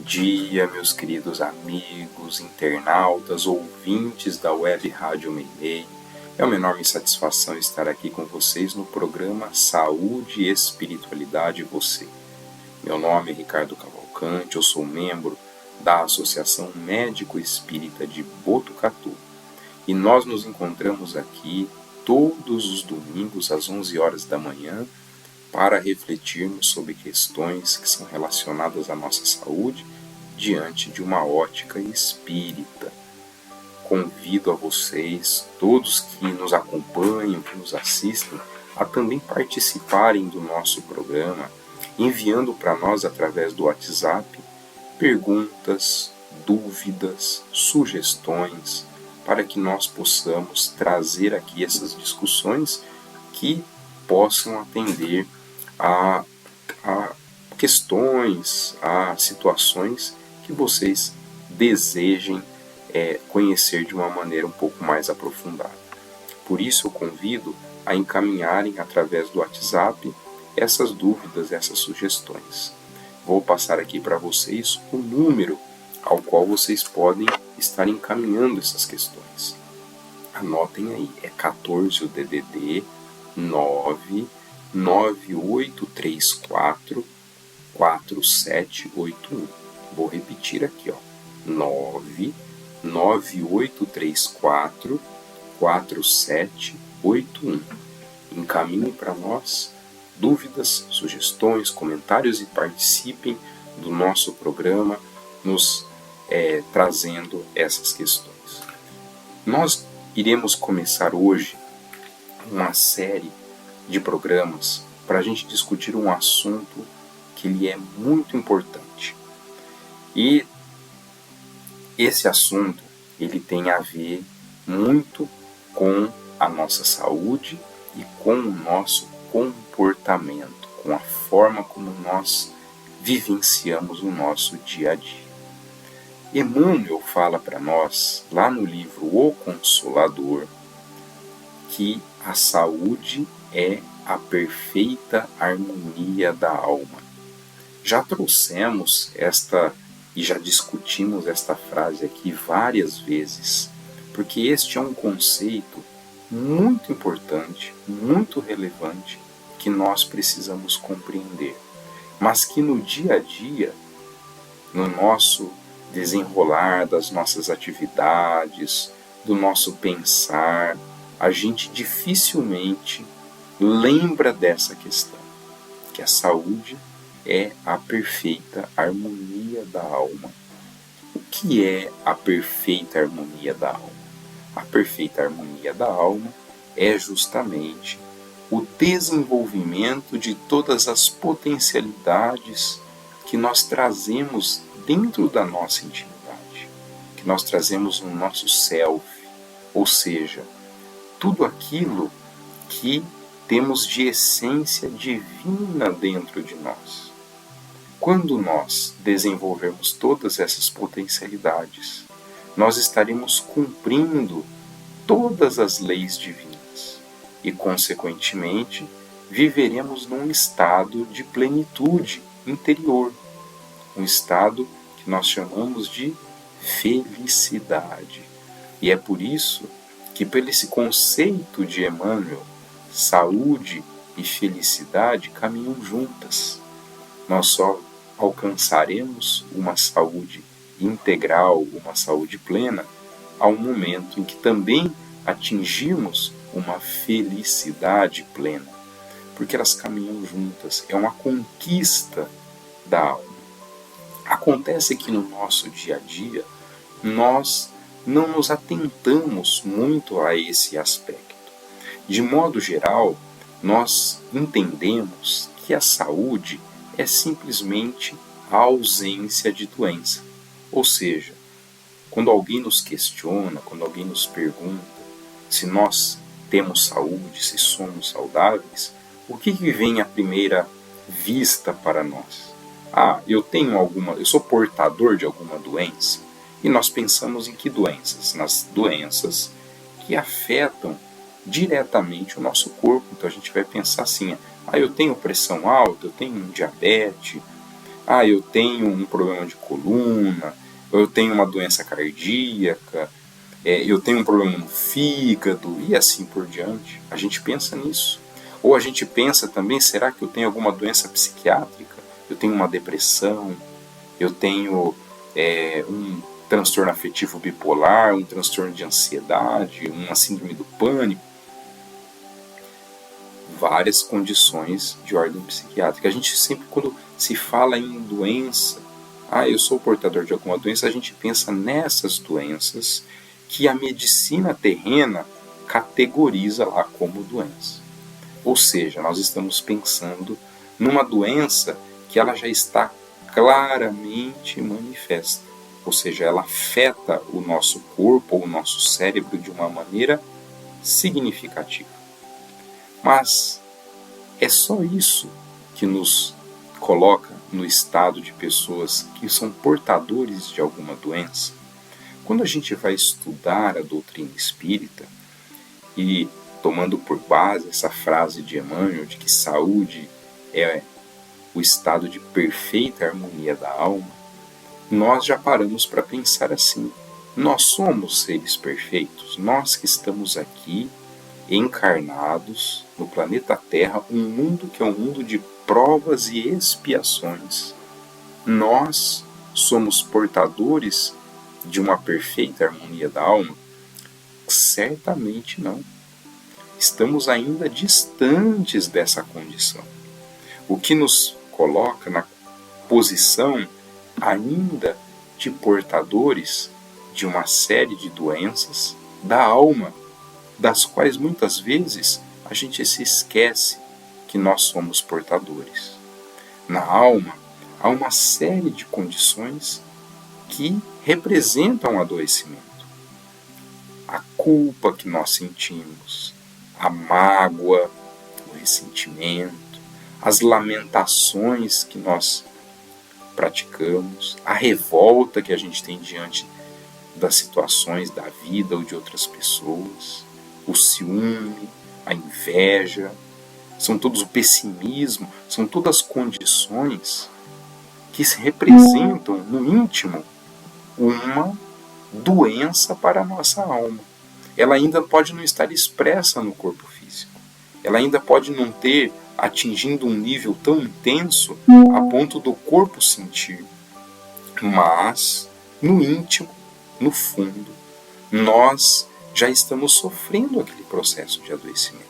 dia, meus queridos amigos, internautas, ouvintes da Web Rádio Meimei. É uma enorme satisfação estar aqui com vocês no programa Saúde e Espiritualidade Você. Meu nome é Ricardo Cavalcante, eu sou membro da Associação Médico Espírita de Botucatu. E nós nos encontramos aqui todos os domingos às 11 horas da manhã para refletirmos sobre questões que são relacionadas à nossa saúde diante de uma ótica espírita. Convido a vocês, todos que nos acompanham, que nos assistem, a também participarem do nosso programa, enviando para nós através do WhatsApp perguntas, dúvidas, sugestões, para que nós possamos trazer aqui essas discussões que possam atender a questões, a situações que vocês desejem conhecer de uma maneira um pouco mais aprofundada. Por isso eu convido a encaminharem através do WhatsApp essas dúvidas, essas sugestões. Vou passar aqui para vocês o número ao qual vocês podem estar encaminhando essas questões. Anotem aí, é 14 o DDD 99834 4781. Vou repetir aqui, 99834 4781. Encaminhem para nós dúvidas, sugestões, comentários e participem do nosso programa, nos trazendo essas questões. Nós iremos começar hoje uma série de programas para a gente discutir um assunto que ele é muito importante. E esse assunto ele tem a ver muito com a nossa saúde e com o nosso comportamento, com a forma como nós vivenciamos o nosso dia a dia. Emmanuel fala para nós, lá no livro O Consolador, que a saúde é a perfeita harmonia da alma. Já trouxemos e já discutimos esta frase aqui várias vezes, porque este é um conceito muito importante, muito relevante, que nós precisamos compreender, mas que no dia a dia, no nosso desenrolar das nossas atividades, do nosso pensar, a gente dificilmente lembra dessa questão, que a saúde é a perfeita harmonia da alma. O que é a perfeita harmonia da alma? A perfeita harmonia da alma é justamente o desenvolvimento de todas as potencialidades que nós trazemos dentro da nossa intimidade, que nós trazemos no nosso self, ou seja, tudo aquilo que temos de essência divina dentro de nós. Quando nós desenvolvermos todas essas potencialidades, nós estaremos cumprindo todas as leis divinas e, consequentemente, viveremos num estado de plenitude interior, um estado que nós chamamos de felicidade. E é por isso que, pelo esse conceito de Emmanuel, saúde e felicidade caminham juntas. Nós só alcançaremos uma saúde integral, uma saúde plena, ao momento em que também atingirmos uma felicidade plena, porque elas caminham juntas, é uma conquista da alma. Acontece que no nosso dia a dia, nós não nos atentamos muito a esse aspecto. De modo geral, nós entendemos que a saúde é simplesmente a ausência de doença. Ou seja, quando alguém nos questiona, quando alguém nos pergunta se nós temos saúde, se somos saudáveis, o que vem à primeira vista para nós? Eu sou portador de alguma doença? E nós pensamos em que doenças? Nas doenças que afetam diretamente o nosso corpo. Então a gente vai pensar assim, eu tenho pressão alta, eu tenho diabetes, Eu tenho um problema de coluna, eu tenho uma doença cardíaca, eu tenho um problema no fígado e assim por diante. A gente pensa nisso. Ou a gente pensa também, será que eu tenho alguma doença psiquiátrica? Eu tenho uma depressão, eu tenho um transtorno afetivo bipolar, um transtorno de ansiedade, uma síndrome do pânico. Várias condições de ordem psiquiátrica. A gente sempre, quando se fala em doença, eu sou portador de alguma doença, a gente pensa nessas doenças que a medicina terrena categoriza lá como doença. Ou seja, nós estamos pensando numa doença que ela já está claramente manifesta. Ou seja, ela afeta o nosso corpo ou o nosso cérebro de uma maneira significativa. Mas é só isso que nos coloca no estado de pessoas que são portadores de alguma doença? Quando a gente vai estudar a doutrina espírita e tomando por base essa frase de Emmanuel de que saúde é o estado de perfeita harmonia da alma, nós já paramos para pensar assim: nós somos seres perfeitos, nós que estamos aqui encarnados no planeta Terra, um mundo que é um mundo de provas e expiações. Nós somos portadores de uma perfeita harmonia da alma? Certamente não. Estamos ainda distantes dessa condição, o que nos coloca na posição ainda de portadores de uma série de doenças da alma, das quais muitas vezes a gente se esquece que nós somos portadores. Na alma há uma série de condições que representam o adoecimento. A culpa que nós sentimos, a mágoa, o ressentimento, as lamentações que nós praticamos, a revolta que a gente tem diante das situações da vida ou de outras pessoas, o ciúme, a inveja, são todos o pessimismo, são todas condições que se representam no íntimo uma doença para a nossa alma. Ela ainda pode não estar expressa no corpo físico. Ela ainda pode não ter atingido um nível tão intenso a ponto do corpo sentir. Mas, no íntimo, no fundo, nós já estamos sofrendo aquele processo de adoecimento.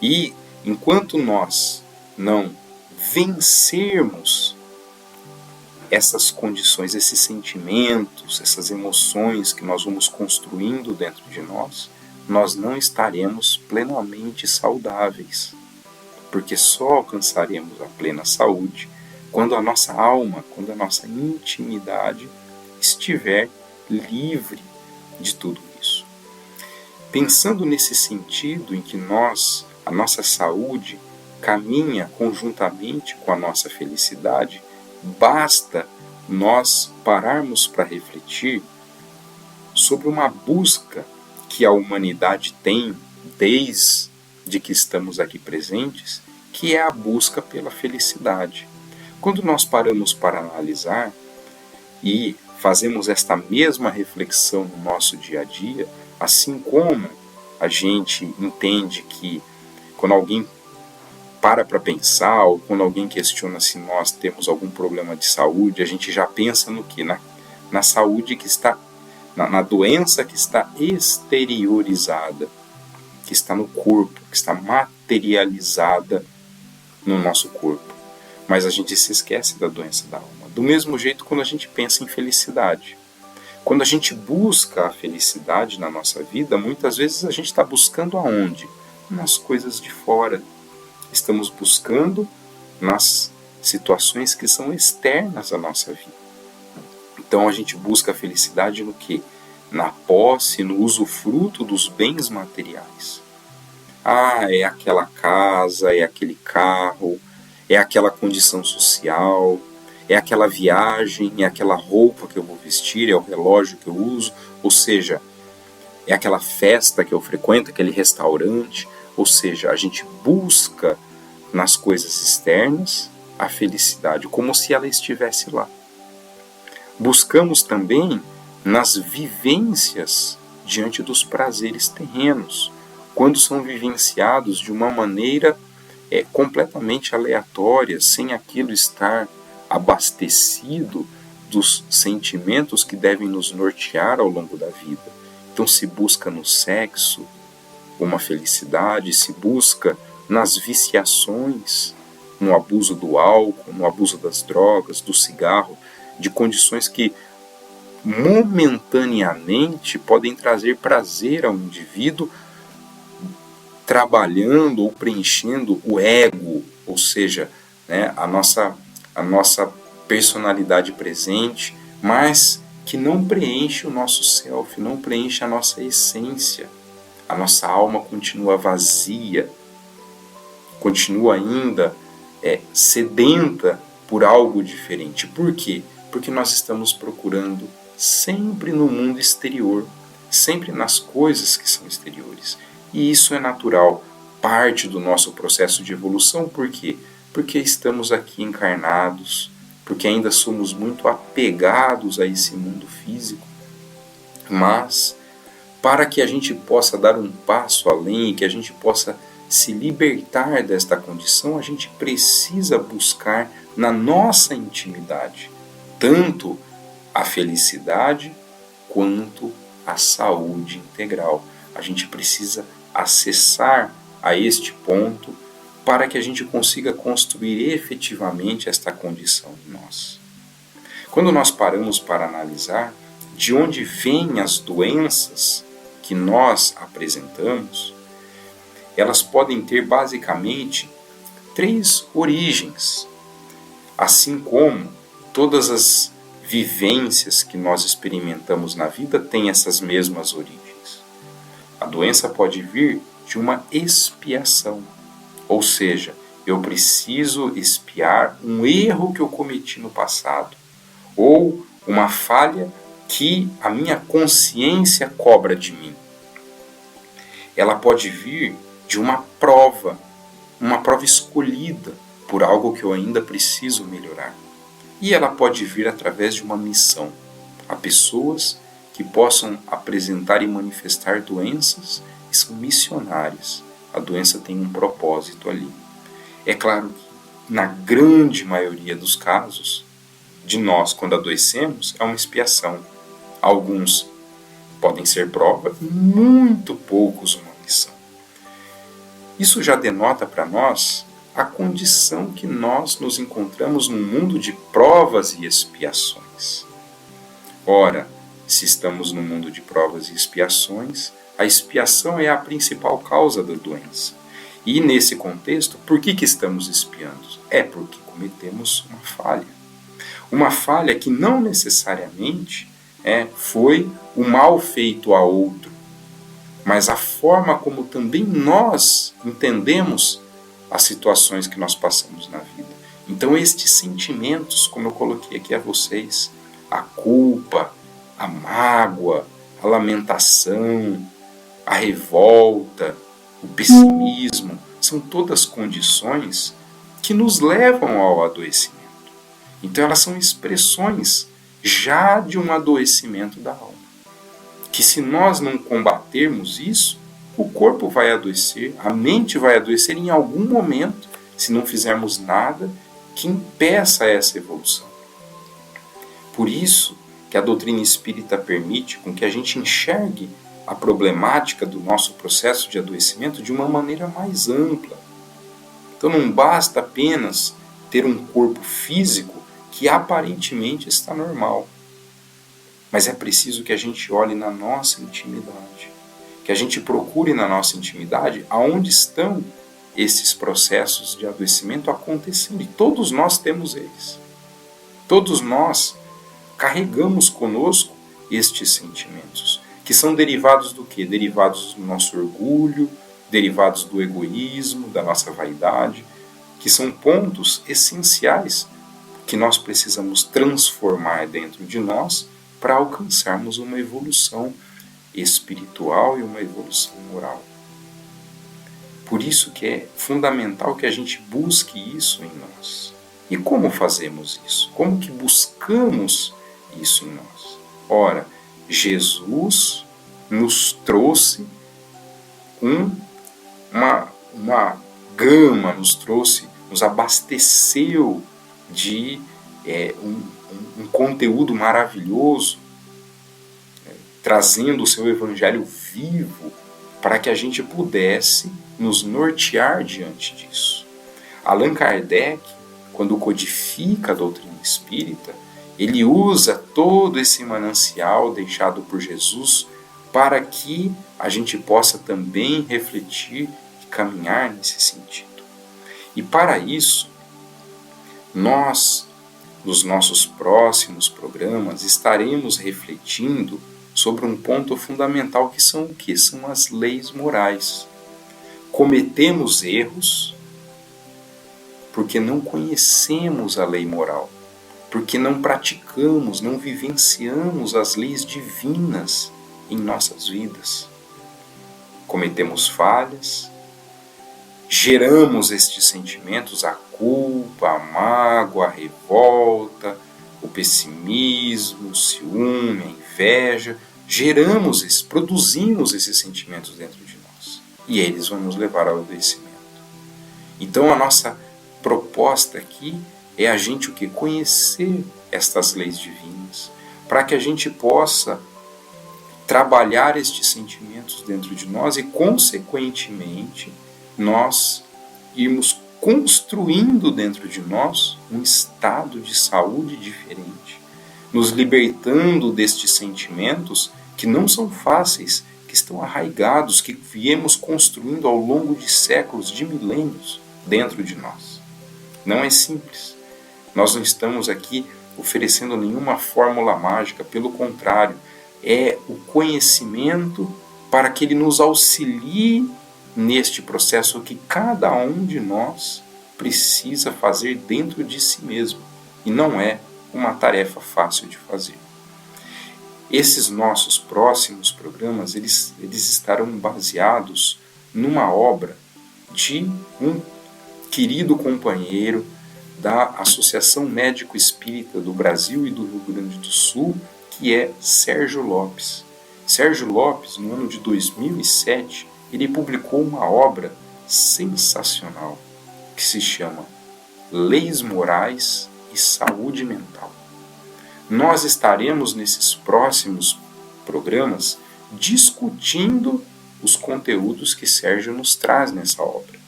E, enquanto nós não vencermos essas condições, esses sentimentos, essas emoções que nós vamos construindo dentro de nós, nós não estaremos plenamente saudáveis, porque só alcançaremos a plena saúde quando a nossa alma, quando a nossa intimidade estiver livre de tudo isso. Pensando nesse sentido em que a nossa saúde caminha conjuntamente com a nossa felicidade, basta nós pararmos para refletir sobre uma busca que a humanidade tem desde que estamos aqui presentes, que é a busca pela felicidade. Quando nós paramos para analisar e fazemos esta mesma reflexão no nosso dia a dia, assim como a gente entende que quando alguém para pensar, ou quando alguém questiona se nós temos algum problema de saúde, a gente já pensa no que? Na saúde que está, na doença que está exteriorizada, que está no corpo, que está materializada no nosso corpo. Mas a gente se esquece da doença da alma. Do mesmo jeito quando a gente pensa em felicidade. Quando a gente busca a felicidade na nossa vida, muitas vezes a gente está buscando aonde? Nas coisas de fora. Estamos buscando nas situações que são externas à nossa vida. Então a gente busca a felicidade no quê? Na posse, no usufruto dos bens materiais. É aquela casa, é aquele carro, é aquela condição social, é aquela viagem, é aquela roupa que eu vou vestir, é o relógio que eu uso, ou seja, é aquela festa que eu frequento, aquele restaurante. Ou seja, a gente busca nas coisas externas a felicidade, como se ela estivesse lá. Buscamos também nas vivências diante dos prazeres terrenos, quando são vivenciados de uma maneira completamente aleatória, sem aquilo estar abastecido dos sentimentos que devem nos nortear ao longo da vida. Então se busca no sexo uma felicidade, se busca nas viciações, no abuso do álcool, no abuso das drogas, do cigarro, de condições que momentaneamente podem trazer prazer ao indivíduo, trabalhando ou preenchendo o ego, ou seja, né, a nossa personalidade presente, mas que não preenche o nosso self, não preenche a nossa essência. A nossa alma continua vazia, continua ainda sedenta por algo diferente. Por quê? Porque nós estamos procurando sempre no mundo exterior, sempre nas coisas que são exteriores. E isso é natural, parte do nosso processo de evolução. Por quê? Porque estamos aqui encarnados, porque ainda somos muito apegados a esse mundo físico. Mas, para que a gente possa dar um passo além, que a gente possa se libertar desta condição, a gente precisa buscar na nossa intimidade tanto a felicidade quanto a saúde integral. A gente precisa acessar a este ponto para que a gente consiga construir efetivamente esta condição em nós. Quando nós paramos para analisar de onde vêm as doenças que nós apresentamos, elas podem ter basicamente 3 origens, assim como todas as vivências que nós experimentamos na vida têm essas mesmas origens. A doença pode vir de uma expiação, ou seja, eu preciso expiar um erro que eu cometi no passado, ou uma falha que a minha consciência cobra de mim. Ela pode vir de uma prova escolhida por algo que eu ainda preciso melhorar. E ela pode vir através de uma missão. Há pessoas que possam apresentar e manifestar doenças e são missionárias. A doença tem um propósito ali. É claro que, na grande maioria dos casos, de nós, quando adoecemos, é uma expiação. Alguns podem ser prova, muito poucos uma missão. Isso já denota para nós a condição que nós nos encontramos num mundo de provas e expiações. Ora, se estamos no mundo de provas e expiações, a expiação é a principal causa da doença. E nesse contexto, por que estamos expiando? É porque cometemos uma falha. Uma falha que não necessariamente foi o mal feito a outro, mas a forma como também nós entendemos as situações que nós passamos na vida. Então estes sentimentos, como eu coloquei aqui a vocês, a culpa, a mágoa, a lamentação, a revolta, o pessimismo, são todas condições que nos levam ao adoecimento. Então elas são expressões já de um adoecimento da alma. Que se nós não combatermos isso, o corpo vai adoecer, a mente vai adoecer em algum momento, se não fizermos nada que impeça essa evolução. Por isso que a doutrina espírita permite com que a gente enxergue a problemática do nosso processo de adoecimento de uma maneira mais ampla. Então não basta apenas ter um corpo físico que aparentemente está normal, mas é preciso que a gente olhe na nossa intimidade, que a gente procure na nossa intimidade aonde estão esses processos de adoecimento acontecendo. E todos nós temos eles. Todos nós carregamos conosco estes sentimentos, que são derivados do quê? Derivados do nosso orgulho, derivados do egoísmo, da nossa vaidade, que são pontos essenciais que nós precisamos transformar dentro de nós para alcançarmos uma evolução espiritual e uma evolução moral. Por isso que é fundamental que a gente busque isso em nós. E como fazemos isso? Como que buscamos isso em nós? Ora, Jesus nos trouxe uma gama, nos abasteceu de um conteúdo maravilhoso, trazendo o seu evangelho vivo para que a gente pudesse nos nortear diante disso. Allan Kardec, quando codifica a doutrina espírita, ele usa todo esse manancial deixado por Jesus para que a gente possa também refletir e caminhar nesse sentido. E para isso, nós, nos nossos próximos programas, estaremos refletindo sobre um ponto fundamental que são o quê? São as leis morais. Cometemos erros porque não conhecemos a lei moral, porque não praticamos, não vivenciamos as leis divinas em nossas vidas. Cometemos falhas, geramos estes sentimentos, a culpa, a mágoa, a revolta, o pessimismo, o ciúme, a inveja. Produzimos esses sentimentos dentro de nós. E eles vão nos levar ao adoecimento. Então a nossa proposta aqui é a gente o quê? Conhecer estas leis divinas, para que a gente possa trabalhar estes sentimentos dentro de nós e, consequentemente, nós irmos construindo dentro de nós um estado de saúde diferente, nos libertando destes sentimentos que não são fáceis, que estão arraigados, que viemos construindo ao longo de séculos, de milênios, dentro de nós. Não é simples. Nós não estamos aqui oferecendo nenhuma fórmula mágica, pelo contrário, é o conhecimento para que ele nos auxilie neste processo que cada um de nós precisa fazer dentro de si mesmo. E não é uma tarefa fácil de fazer. Esses nossos próximos programas, eles estarão baseados numa obra de um querido companheiro da Associação Médico Espírita do Brasil e do Rio Grande do Sul, que é Sérgio Lopes. Sérgio Lopes, no ano de 2007, ele publicou uma obra sensacional que se chama Leis Morais e Saúde Mental. Nós estaremos nesses próximos programas discutindo os conteúdos que Sérgio nos traz nessa obra,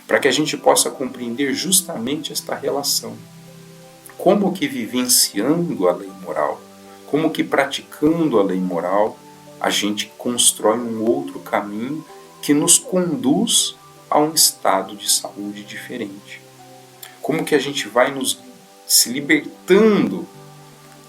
para que a gente possa compreender justamente esta relação. Como que vivenciando a lei moral, como que praticando a lei moral, a gente constrói um outro caminho que nos conduz a um estado de saúde diferente. Como que a gente vai se libertando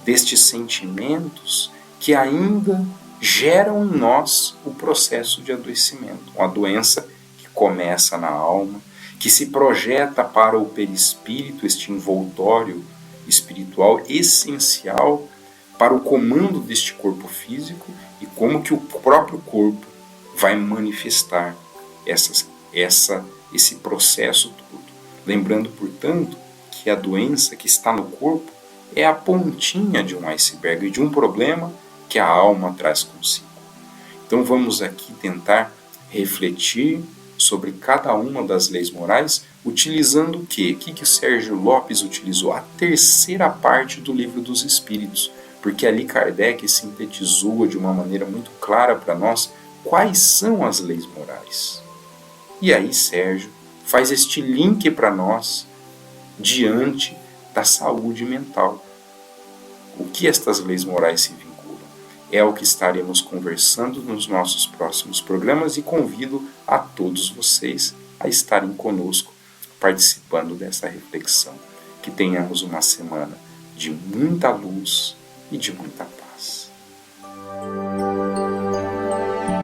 destes sentimentos que ainda geram em nós o processo de adoecimento. Uma doença que começa na alma, que se projeta para o perispírito, este envoltório espiritual essencial para o comando deste corpo físico, e como que o próprio corpo vai manifestar esse processo todo. Lembrando, portanto, que a doença que está no corpo é a pontinha de um iceberg e de um problema que a alma traz consigo. Então vamos aqui tentar refletir sobre cada uma das leis morais, utilizando o quê? O que o Sérgio Lopes utilizou? A terceira parte do Livro dos Espíritos, porque ali Kardec sintetizou de uma maneira muito clara para nós quais são as leis morais. E aí Sérgio faz este link para nós diante da saúde mental. O que estas leis morais se vinculam? É o que estaremos conversando nos nossos próximos programas e convido a todos vocês a estarem conosco, participando dessa reflexão. Que tenhamos uma semana de muita luz e de muita paz.